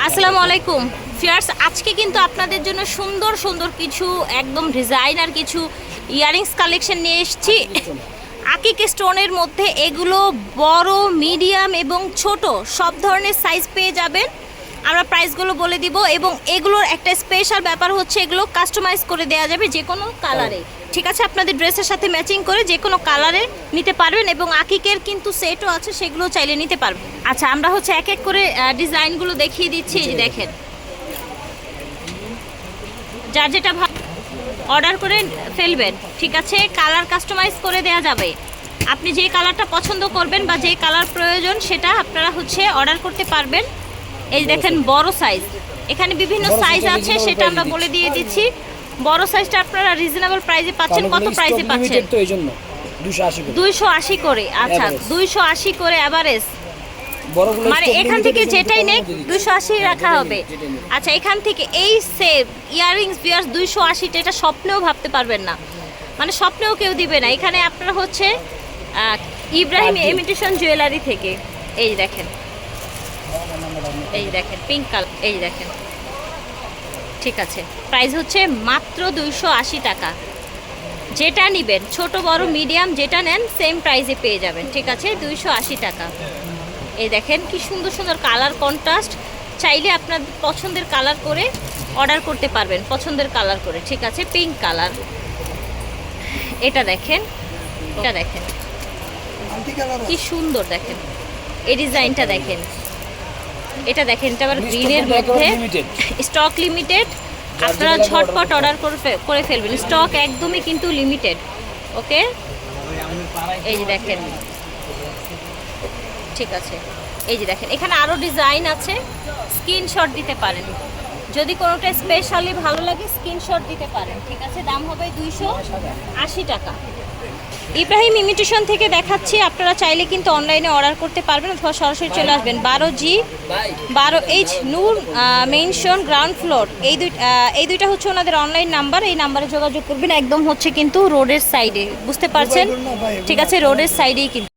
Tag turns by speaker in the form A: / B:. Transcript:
A: আসসালামু আলাইকুম ফিয়ার্স, আজকে কিন্তু আপনাদের জন্য সুন্দর সুন্দর কিছু একদম ডিজাইনার কিছু ইয়ারিংস কালেকশন নিয়ে এসেছি আকিক স্টোনের মধ্যে। এগুলো বড়, মিডিয়াম এবং ছোট সব ধরনের সাইজ পেয়ে যাবেন। আমরা প্রাইসগুলো বলে দিব এবং এগুলোর একটা স্পেশাল ব্যাপার হচ্ছে এগুলো কাস্টমাইজ করে দেওয়া যাবে যে কোনো কালারে। ঠিক আছে, আপনাদের ড্রেসের সাথে ম্যাচিং করে যে কোনো কালারে নিতে পারবেন এবং আকিকের কিন্তু সেটও আছে, সেগুলো চাইলে নিতে পারবেন। আচ্ছা, আমরা হচ্ছে এক এক করে ডিজাইনগুলো দেখিয়ে দিচ্ছি। এই যে দেখেন, যার যেটা অর্ডার করে ফেলবেন। ঠিক আছে, কালার কাস্টমাইজ করে দেওয়া যাবে। আপনি যে কালারটা পছন্দ করবেন বা যে কালার প্রয়োজন সেটা আপনারা হচ্ছে অর্ডার করতে পারবেন। এই দেখেন বড় সাইজ, এখানে বিভিন্ন সাইজ আছে সেটা আমরা বলে দিয়ে দিচ্ছি। বড় সাইজটা আপনারা রিজনেবল প্রাইসে পাচ্ছেন। কত প্রাইসে পাচ্ছেন? 280 করে। আচ্ছা, 280 করে এভারেজ, মানে এখান থেকে যেটাই নেই 280 রাখা হবে। আচ্ছা, এখান থেকে এই সেম ইয়াররিংস বিয়ার্স 280, এটা স্বপ্নেও ভাবতে পারবেন না, মানে স্বপ্নেও কেউ দিবে না। এখানে আপনারা হচ্ছে ইব্রাহিম ইমিটেশন জুয়েলারি থেকে এই দেখেন, এই দেখেন পিঙ্ক কালার, এই দেখেন। ঠিক আছে, প্রাইস হচ্ছে মাত্র 280 টাকা। যেটা নেবেন ছোট বড় মিডিয়াম যেটা নেন সেম প্রাইসে পেয়ে যাবেন। ঠিক আছে, 280 টাকা। এই দেখেন কি সুন্দর সুন্দর কালার কন্ট্রাস্ট, চাইলে আপনার পছন্দের কালার করে অর্ডার করতে পারবেন, পছন্দের কালার করে। ঠিক আছে, পিঙ্ক কালার। এটা দেখেন, এটা দেখেন কি সুন্দর, দেখেন এই ডিজাইনটা দেখেন, এটা দেখেন, এটা আবার গ্রিনের মধ্যে, স্টক লিমিটেড। আপনারা ঝটপট অর্ডার করে ফেলবেন, স্টক একদমই কিন্তু লিমিটেড। ওকে, এই যে দেখেন। ঠিক আছে, এই যে দেখেন, এখানে আরও ডিজাইন আছে, স্ক্রিনশট দিতে পারেন। যদি কোনোটা স্পেশালি ভালো লাগে স্ক্রিনশট দিতে পারেন। ঠিক আছে, দাম হবে 280 টাকা। ইব্রাহিম ইমিটেশন থেকে দেখাচ্ছি, আপনারা চাইলে কিন্তু অনলাইনে অর্ডার করতে পারবেন অথবা সরাসরি চলে আসবেন। 12G 12H নূর মেনশন গ্রাউন্ড ফ্লোর, এই দুইটা হচ্ছে ওনাদের অনলাইন নাম্বার। এই নাম্বারে যোগাযোগ করবেন। একদম হচ্ছে কিন্তু রোডের সাইডে, বুঝতে পারছেন? ঠিক আছে, রোডের সাইডেই কিন্তু।